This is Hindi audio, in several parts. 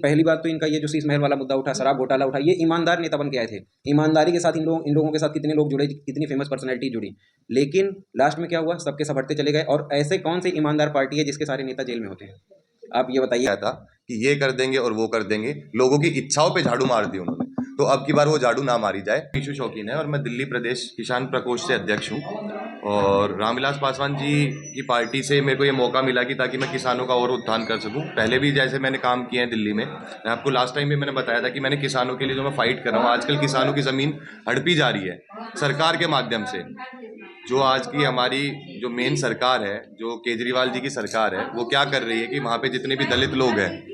पहली बात तो इनका ये जो शीश महल वाला मुद्दा उठा, शराब घोटाला उठा, ये ईमानदार नेता बन के आए थे। ईमानदारी के साथ इन लोगों के साथ कितने लोग जुड़े, कितनी फेमस पर्सनैलिटी जुड़ी, लेकिन लास्ट में क्या हुआ, सबके सब हटते चले गए। और ऐसे कौन सी ईमानदार पार्टी है जिसके सारे नेता जेल में होते हैं? आप ये बताइए। था कि ये कर देंगे और वो कर देंगे, लोगों की इच्छाओं पे झाड़ू मार दी उन्होंने, तो अब की बार वो झाड़ू ना मारी जाए। विशु शौकीन है और मैं दिल्ली प्रदेश किसान प्रकोष्ठ से अध्यक्ष हूँ। और रामविलास पासवान जी की पार्टी से मेरे को ये मौका मिला कि ताकि मैं किसानों का और उत्थान कर सकूं। पहले भी जैसे मैंने काम किए हैं दिल्ली में, मैं आपको लास्ट टाइम भी मैंने बताया था कि मैंने किसानों के लिए जो मैं फाइट कर रहा हूँ, आजकल किसानों की ज़मीन हड़पी जा रही है सरकार के माध्यम से। जो आज की हमारी जो मेन सरकार है, जो केजरीवाल जी की सरकार है, वो क्या कर रही है कि वहाँ पे जितने भी दलित लोग हैं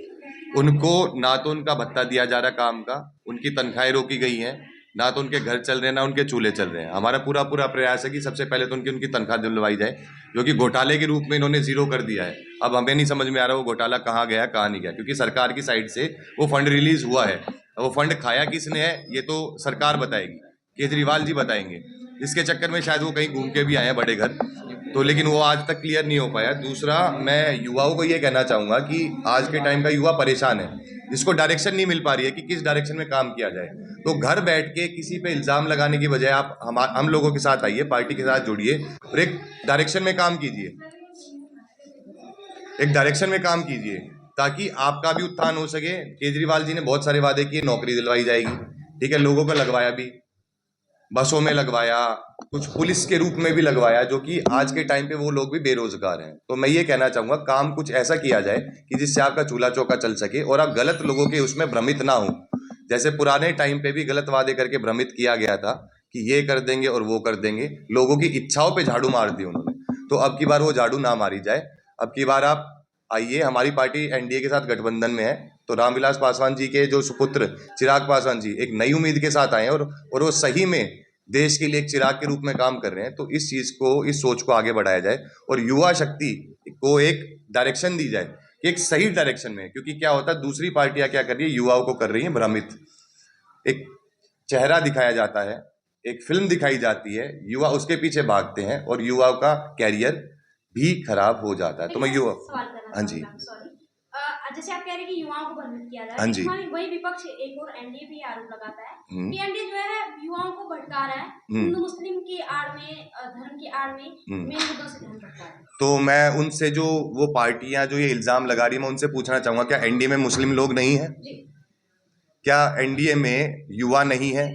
उनको ना तो उनका भत्ता दिया जा रहा काम का, उनकी तनख्वाहें रोकी गई हैं, ना तो उनके घर चल रहे हैं, ना उनके चूल्हे चल रहे हैं। हमारा पूरा प्रयास है कि सबसे पहले तो उनकी तनख्वाह दिलवाई जाए, जो कि घोटाले के रूप में इन्होंने जीरो कर दिया है। अब हमें नहीं समझ में आ रहा वो घोटाला कहाँ गया कहाँ नहीं गया, क्योंकि सरकार की साइड से वो फंड रिलीज हुआ है। वो फंड खाया किसने है ये तो सरकार बताएगी, केजरीवाल जी बताएंगे। इसके चक्कर में शायद वो कहीं घूम के भी आए हैं बड़े घर, तो लेकिन वो आज तक क्लियर नहीं हो पाया। दूसरा, मैं युवाओं को ये कहना चाहूँगा कि आज के टाइम का युवा परेशान है, जिसको डायरेक्शन नहीं मिल पा रही है कि किस डायरेक्शन में काम किया जाए। तो घर बैठ के किसी पे इल्ज़ाम लगाने की बजाय आप हम लोगों के साथ आइए, पार्टी के साथ जुड़िए और एक डायरेक्शन में काम कीजिए, एक डायरेक्शन में काम कीजिए ताकि आपका भी उत्थान हो सके। केजरीवाल जी ने बहुत सारे वादे किए, नौकरी दिलवाई जाएगी, ठीक है, लोगों को लगवाया भी, बसों में लगवाया, कुछ पुलिस के रूप में भी लगवाया, जो कि आज के टाइम पे वो लोग भी बेरोजगार हैं। तो मैं ये कहना चाहूँगा काम कुछ ऐसा किया जाए कि जिससे आपका चूल्हा चौका चल सके और आप गलत लोगों के उसमें भ्रमित ना हो। जैसे पुराने टाइम पे भी गलत वादे करके भ्रमित किया गया था कि ये कर देंगे और वो कर देंगे, लोगों की इच्छाओं पे झाड़ू मार दी उन्होंने। तो अब की बार वो झाड़ू ना मारी जाए। अब की बार आप आइए, हमारी पार्टी एनडीए के साथ गठबंधन में है, तो रामविलास पासवान जी के जो सुपुत्र चिराग पासवान जी एक नई उम्मीद के साथ आए हैं और वो सही में देश के लिए एक चिराग के रूप में काम कर रहे हैं। तो इस चीज़ को, इस सोच को आगे बढ़ाया जाए और युवा शक्ति को एक डायरेक्शन दी जाए, एक सही डायरेक्शन में। क्योंकि क्या होता है, दूसरी पार्टियां क्या कर रही है, युवाओं को कर रही है भ्रमित। एक चेहरा दिखाया जाता है, एक फिल्म दिखाई जाती है, युवा उसके पीछे भागते हैं और युवाओं का कैरियर भी खराब हो जाता है। तो मैं युवा, हाँ जी, जैसे आप कह रहे हैं कि युवाओं को भ्रमित किया जा रहा है, हाँ जी, वही विपक्ष एक और एनडीए पे आरोप लगाता है कि एनडीए जो है युवाओं को भटका रहा है, हिंदू मुस्लिम की आड़ में, धर्म की आड़ में मेन मुद्दों से ध्यान भटका रहा है। तो मैं उनसे, जो वो पार्टियां जो ये इल्जाम लगा रही है, मैं उनसे पूछना चाहूंगा, क्या एनडीए में मुस्लिम लोग नहीं है? क्या एनडीए में युवा नहीं है?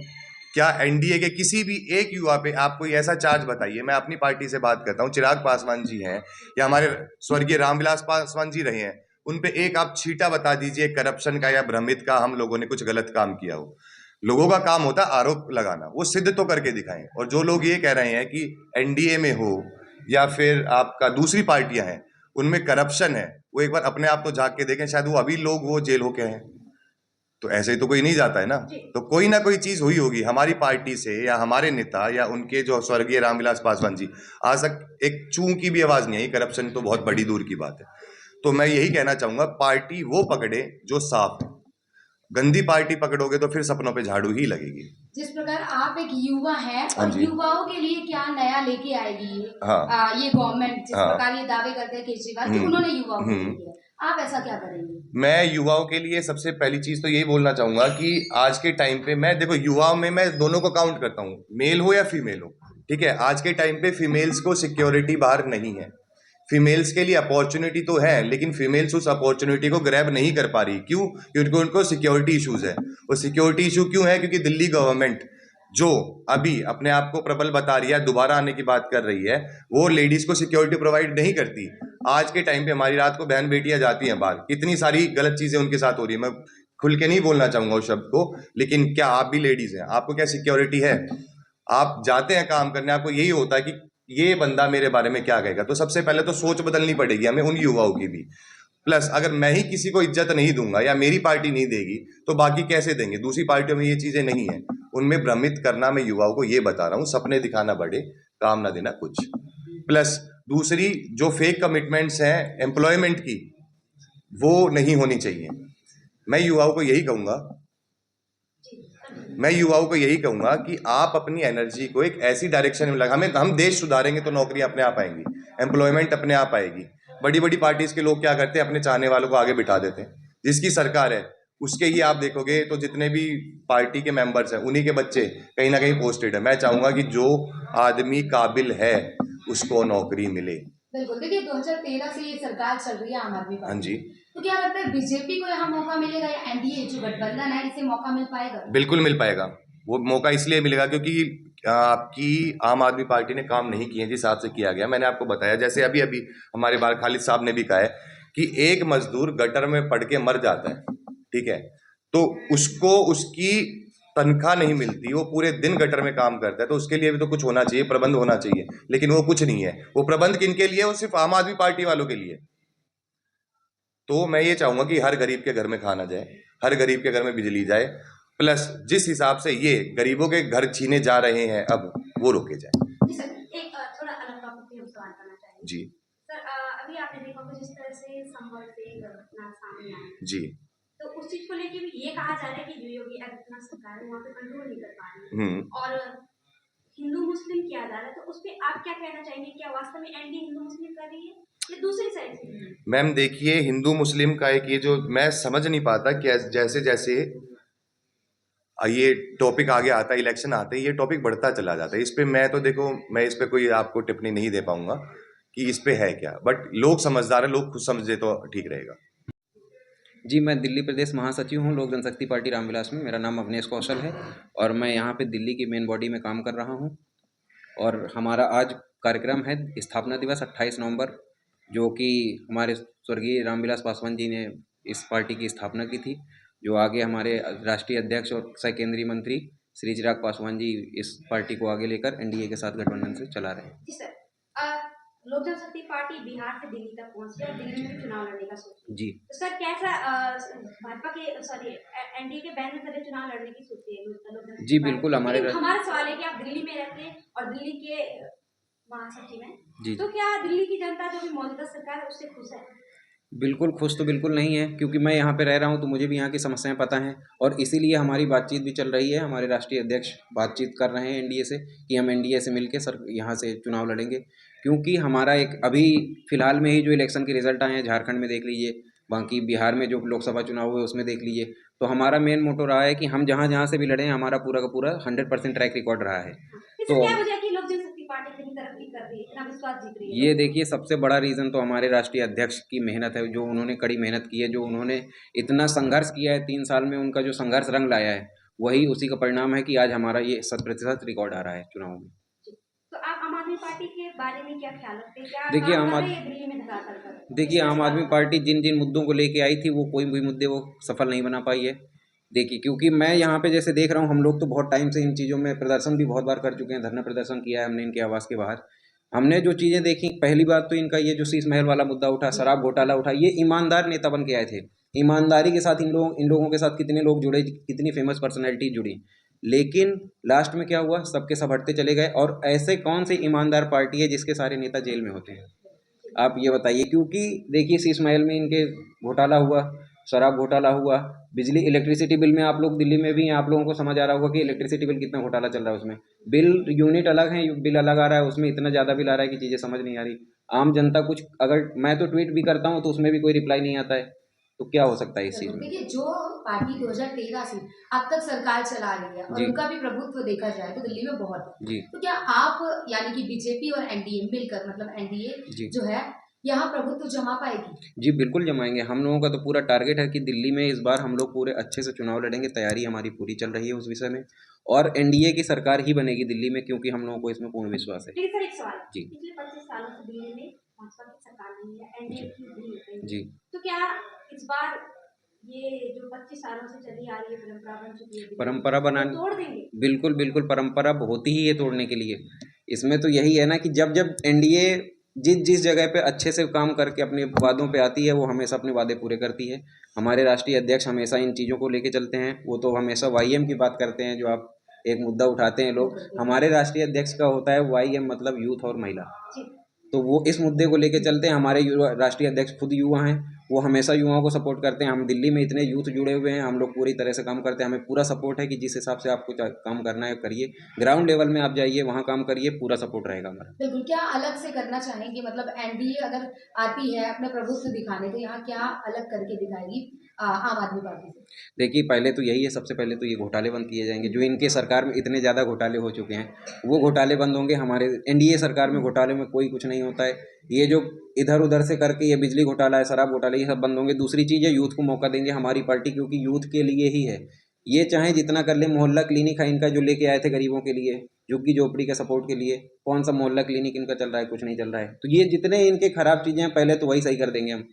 क्या एनडीए के किसी भी एक युवा पे आप कोई ऐसा चार्ज बताइए। मैं अपनी पार्टी से बात करता हूँ, चिराग पासवान जी हैं या हमारे स्वर्गीय रामविलास पासवान जी रहे हैं, उन पे एक आप छींटा बता दीजिए करप्शन का या भ्रमित का, हम लोगों ने कुछ गलत काम किया हो। लोगों का काम होता है आरोप लगाना, वो सिद्ध तो करके दिखाएं। और जो लोग ये कह रहे हैं कि एनडीए में हो या फिर आपका दूसरी पार्टियां हैं उनमें करप्शन है, वो एक बार अपने आप तो झांक के देखें, शायद वो अभी लोग वो जेल होके हैं। तो ऐसे ही तो कोई नहीं जाता है ना, तो कोई ना कोई चीज हुई होगी हमारी पार्टी से या हमारे नेता या उनके जो स्वर्गीय रामविलास पासवान जी, आज तक एक चूं की भी आवाज नहीं आई। करप्शन तो बहुत बड़ी दूर की बात है। तो मैं यही कहना चाहूंगा, पार्टी वो पकड़े जो साफ है। गंदी पार्टी पकड़ोगे तो फिर सपनों पे झाड़ू ही लगेगी। जिस प्रकार आप एक युवा है और युवाओं के लिए क्या नया लेके आएगी ये गवर्नमेंट, जिस प्रकार ये दावे करते हैं केजरीवाल कि उन्होंने युवाओं को किया, आप ऐसा क्या करेंगे? मैं युवाओं के लिए सबसे पहली चीज तो यही बोलना चाहूंगा कि आज के टाइम पे, मैं देखो युवाओं में मैं दोनों को काउंट करता हूँ, मेल हो या फीमेल हो, ठीक है। आज के टाइम पे फीमेल्स को सिक्योरिटी बाहर नहीं है। फीमेल्स के लिए अपॉर्चुनिटी तो है, लेकिन फीमेल्स उस अपॉर्चुनिटी को ग्रैब नहीं कर पा रही। क्यों? क्योंकि उनको सिक्योरिटी इश्यूज है। और सिक्योरिटी इशू क्यों है? क्योंकि दिल्ली गवर्नमेंट जो अभी अपने आप को प्रबल बता रही है, दोबारा आने की बात कर रही है, वो लेडीज को सिक्योरिटी प्रोवाइड नहीं करती। आज के टाइम पे हमारी रात को बहन बेटियां जाती हैं बाहर, कितनी सारी गलत चीजें उनके साथ हो रही है। मैं खुल के नहीं बोलना चाहूंगा उस शब्द को, लेकिन क्या आप भी लेडीज हैं? आपको क्या सिक्योरिटी है? आप जाते हैं काम करने, आपको यही होता है कि ये बंदा मेरे बारे में क्या कहेगा। तो सबसे पहले तो सोच बदलनी पड़ेगी हमें, उन युवाओं की भी। प्लस अगर मैं ही किसी को इज्जत नहीं दूंगा या मेरी पार्टी नहीं देगी तो बाकी कैसे देंगे? दूसरी पार्टियों में ये चीजें नहीं है, उनमें भ्रमित करना। मैं युवाओं को ये बता रहा हूँ, सपने दिखाना बड़े, काम ना देना कुछ। प्लस दूसरी, जो फेक कमिटमेंट्स हैं एम्प्लॉयमेंट की, वो नहीं होनी चाहिए। मैं युवाओं को यही कहूंगा कि आप अपनी एनर्जी को एक ऐसी डायरेक्शन में लगा, हम देश सुधारेंगे तो नौकरियां अपने आप आएंगी, एम्प्लॉयमेंट अपने आप आएगी। बड़ी बड़ी पार्टीज के लोग क्या करते हैं, अपने चाहने वालों को आगे बिठा देते हैं। जिसकी सरकार है उसके ही आप देखोगे तो जितने भी पार्टी के मेंबर्स हैं उन्हीं के बच्चे कहीं ना कहीं पोस्टेड है। मैं चाहूंगा कि जो आदमी काबिल है उसको नौकरी मिले। बिल्कुल, देखिए 2013 से ये सरकार चल रही है आम आदमी हाँ पार्टी जी। की। तो क्या लगता है बीजेपी को यहाँ मौका मिलेगा या एनडीए जो गठबंधन है इसे मौका मिल पाएगा? बिल्कुल मिल पाएगा। वो मौका इसलिए मिलेगा क्योंकि आपकी आम आदमी पार्टी ने काम नहीं किए जिस हिसाब से किया गया। मैंने आपको बताया, जैसे अभी अभी हमारे बार खालिद साहब ने भी कहा है कि एक मजदूर गटर में पड़ के मर जाता है, ठीक है, तो उसको उसकी तनख्वाह नहीं मिलती, वो पूरे दिन गटर में काम करता है, तो उसके लिए भी तो कुछ होना चाहिए, प्रबंध होना चाहिए, लेकिन वो कुछ नहीं है। वो प्रबंध किनके लिए? वो सिर्फ आम आदमी पार्टी वालों के लिए। तो मैं ये चाहूंगा कि हर गरीब के घर में खाना जाए, हर गरीब के घर में बिजली जाए, प्लस जिस हिसाब से ये गरीबों के घर छीने जा रहे हैं अब वो रोके जाए। जी सर, एक थोड़ा अलग टॉपिक पे हम सवाल करना चाहेंगे। जी सर, अभी आपने देखा होगा जिस तरह से संभल से घटना सामने आई, जी। तो उस चीज को लेके भी ये कहा जा रहा है कि जो योगी आदित्यनाथ सरकार है वहाँ पे कंट्रोल नहीं कर पा रही है और हिंदू मुस्लिम किया जा रहा है, तो उस पर आप क्या कहना चाहेंगे? क्या वास्तव में एनडी हिंदू मुस्लिम कर रही है या दूसरी साइड से? मैम देखिए, हिंदू मुस्लिम का एक ये जो मैं समझ नहीं पाता कि जैसे जैसे ये टॉपिक आगे आता है, इलेक्शन आते ही ये टॉपिक बढ़ता चला जाता है। इस पे मैं तो देखो, मैं इस पे कोई आपको टिप्पणी नहीं दे पाऊंगा कि इस पे है क्या, बट लोग समझदार है, लोग खुद समझे तो ठीक रहेगा। जी, मैं दिल्ली प्रदेश महासचिव हूँ लोक जनशक्ति पार्टी रामविलास में। मेरा नाम अवनेश कौशल है और मैं यहाँ पे दिल्ली की मेन बॉडी में काम कर रहा हूँ। और हमारा आज कार्यक्रम है स्थापना दिवस 28 नवंबर, जो कि हमारे स्वर्गीय रामविलास पासवान जी ने इस पार्टी की स्थापना की थी, जो आगे हमारे राष्ट्रीय अध्यक्ष और सह केंद्रीय मंत्री श्री चिराग पासवान जी इस पार्टी को आगे लेकर एनडीए के साथ गठबंधन से चला रहे हैं। जी सर, लोक जनशक्ति पार्टी बिहार से दिल्ली तक पहुंची और दिल्ली में भी चुनाव लड़ने का सोच रही है। जी, तो सर कैसा भाजपा के एनडीए के बैनर तले चुनाव लड़ने की सोची है लोक जनशक्ति जी पार्टी? बिल्कुल। लेकिन हमारा सवाल है कि आप दिल्ली में रहते हैं और दिल्ली के महासचिव हैं, जी, तो क्या दिल्ली की जनता जो भी मौजूदा सरकार है उससे खुश है? बिल्कुल खुश तो बिल्कुल नहीं है, क्योंकि मैं यहाँ पे रह रहा हूँ तो मुझे भी यहाँ की समस्याएं पता हैं और इसीलिए हमारी बातचीत भी चल रही है। हमारे राष्ट्रीय अध्यक्ष बातचीत कर रहे हैं एनडीए से कि हम एनडीए से मिलकर सर यहाँ से चुनाव लड़ेंगे, क्योंकि हमारा एक अभी फ़िलहाल में ही जो इलेक्शन के रिजल्ट आए हैं झारखंड में देख लीजिए, बाकी बिहार में जो लोकसभा चुनाव हुए उसमें देख लीजिए, तो हमारा मेन मोटो रहा है कि हम जहाँ जहाँ से भी लड़ें हमारा पूरा का पूरा 100% ट्रैक रिकॉर्ड रहा है। इससे तो क्या वजह कि लोक जनशक्ति पार्टी इतनी तरक्की कर रही है, इतना विश्वास जीत रही है? ये देखिए, सबसे बड़ा रीज़न तो हमारे राष्ट्रीय अध्यक्ष की मेहनत है, जो उन्होंने कड़ी मेहनत की है, जो उन्होंने इतना संघर्ष किया है 3 साल में, उनका जो संघर्ष रंग लाया है वही उसी का परिणाम है कि आज हमारा ये 100% रिकॉर्ड आ रहा है चुनाव में। तो आप आम आदमी पार्टी के बारे में क्या ख्याल रखते हैं? क्या देखिए, काम आम कर आद रही है दिल्ली में धरातल पर? देखिए आम आदमी पार्टी जिन जिन मुद्दों को लेके आई थी वो कोई भी मुद्दे वो सफल नहीं बना पाई है। देखिए, क्योंकि मैं यहाँ पे जैसे देख रहा हूँ, हम लोग तो बहुत टाइम से इन चीज़ों में प्रदर्शन भी बहुत बार कर चुके हैं, धरना प्रदर्शन किया है हमने इनके आवास के बाहर। हमने जो चीज़ें देखी, पहली बात तो इनका ये जो शीश महल वाला मुद्दा उठा, शराब घोटाला उठा, ये ईमानदार नेता बन के आए थे। ईमानदारी के साथ इन लोगों के साथ कितने लोग जुड़े, कितनी फेमस पर्सनैलिटी जुड़ी, लेकिन लास्ट में क्या हुआ, सबके सब हटते चले गए। और ऐसे कौन सी ईमानदार पार्टी है जिसके सारे नेता जेल में होते हैं, आप ये बताइए। क्योंकि देखिए, शीश महल में इनके घोटाला हुआ, शराब घोटाला हुआ, बिजली इलेक्ट्रिसिटी बिल में आप लोग दिल्ली में भी हैं, आप लोगों को समझ आ रहा होगा कि इलेक्ट्रिसिटी बिल कितना घोटाला चल रहा है। उसमें बिल यूनिट अलग है, बिल अलग आ रहा है, उसमें इतना ज़्यादा बिल आ रहा है कि चीज़ें समझ नहीं आ रही। आम जनता कुछ, अगर मैं तो ट्वीट भी करता हूँ तो उसमें भी कोई रिप्लाई नहीं आता है, तो क्या हो सकता है इस चीज़ में। देखिए, जो पार्टी 2013 से अब तक सरकार चला रही है और उनका भी प्रभुत्व देखा जाए तो दिल्ली में बहुत है जी, तो क्या आप यानी कि बीजेपी और एनडीए मिलकर, मतलब एनडीए जो है यहाँ प्रभुत्व जमा पाएगी? जी बिल्कुल जमाएंगे। हम लोगों का तो पूरा टारगेट है कि दिल्ली में इस बार हम लोग पूरे अच्छे से चुनाव लड़ेंगे, तैयारी हमारी पूरी चल रही है उस विषय में, और एनडीए की सरकार ही बनेगी दिल्ली में, क्योंकि हम लोगों को इसमें पूर्ण विश्वास है। लेकिन सर एक सवाल, जी, पिछले 25 सालों से दिल्ली में भाजपा की सरकार नहीं है, एनडीए की नहीं है, जी, तो क्या इस बार ये जो 25 सालों से चली आ रही है परंपरा बन चुकी है, परंपरा बनाने, तोड़ देंगे? बिल्कुल बिल्कुल, परंपरा होती ही है तोड़ने के लिए। इसमें तो यही है ना कि जब जब एनडीए जिस जिस जगह पे अच्छे से काम करके अपने वादों पे आती है, वो हमेशा अपने वादे पूरे करती है। हमारे राष्ट्रीय अध्यक्ष हमेशा इन चीज़ों को लेके चलते हैं। वो तो हमेशा वाईएम की बात करते हैं, जो आप एक मुद्दा उठाते हैं लोग, हमारे राष्ट्रीय अध्यक्ष का होता है वाईएम, मतलब यूथ और महिला। तो वो इस मुद्दे को लेके चलते हैं। हमारे राष्ट्रीय अध्यक्ष खुद युवा हैं, वो हमेशा युवाओं को सपोर्ट करते हैं। हम दिल्ली में इतने यूथ जुड़े हुए हैं, हम लोग पूरी तरह से काम करते हैं। हमें पूरा सपोर्ट है कि जिस हिसाब से आपको काम करना है करिए, ग्राउंड लेवल में आप जाइए, वहाँ काम करिए, पूरा सपोर्ट रहेगा हमारा। बिल्कुल। क्या अलग से करना चाहेंगे, मतलब एनडीए अगर आती है अपने प्रभुत्व दिखाने, तो यहाँ क्या अलग करके दिखाएगी आम आदमी पार्टी से? देखिए, पहले तो यही है, सबसे पहले तो ये घोटाले बंद किए जाएंगे। जो इनके सरकार में इतने ज़्यादा घोटाले हो चुके हैं, वो घोटाले बंद होंगे। हमारे एनडीए सरकार में घोटाले में कोई कुछ नहीं होता है। ये जो इधर उधर से करके ये बिजली घोटाला है, शराब घोटाला, ये सब बंद होंगे। दूसरी चीज़ है, यूथ को मौका देंगे हमारी पार्टी, क्योंकि यूथ के लिए ही है। ये चाहे जितना कर ले, मोहल्ला क्लिनिक है इनका जो लेके आए थे गरीबों के लिए, झुग्गी झोपड़ी के सपोर्ट के लिए, कौन सा मोहल्ला क्लिनिक इनका चल रहा है? कुछ नहीं चल रहा है। तो ये जितने इनके खराब चीज़ें हैं, पहले तो वही सही कर देंगे हम।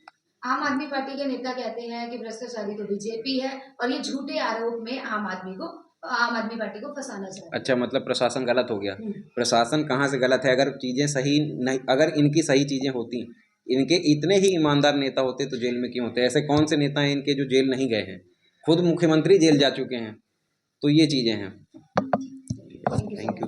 आम आदमी पार्टी के नेता कहते हैं कि भ्रष्टाचारी तो बीजेपी है और ये झूठे आरोप में आम आदमी पार्टी को फंसाना चाहते हैं। अच्छा, मतलब प्रशासन गलत हो गया? प्रशासन कहाँ से गलत है? अगर चीज़ें सही नहीं, अगर इनकी सही चीज़ें होती, इनके इतने ही ईमानदार नेता होते तो जेल में क्यों होते? ऐसे कौन से नेता हैं इनके जो जेल नहीं गए हैं? खुद मुख्यमंत्री जेल जा चुके हैं। तो ये चीज़ें हैं। Thank you.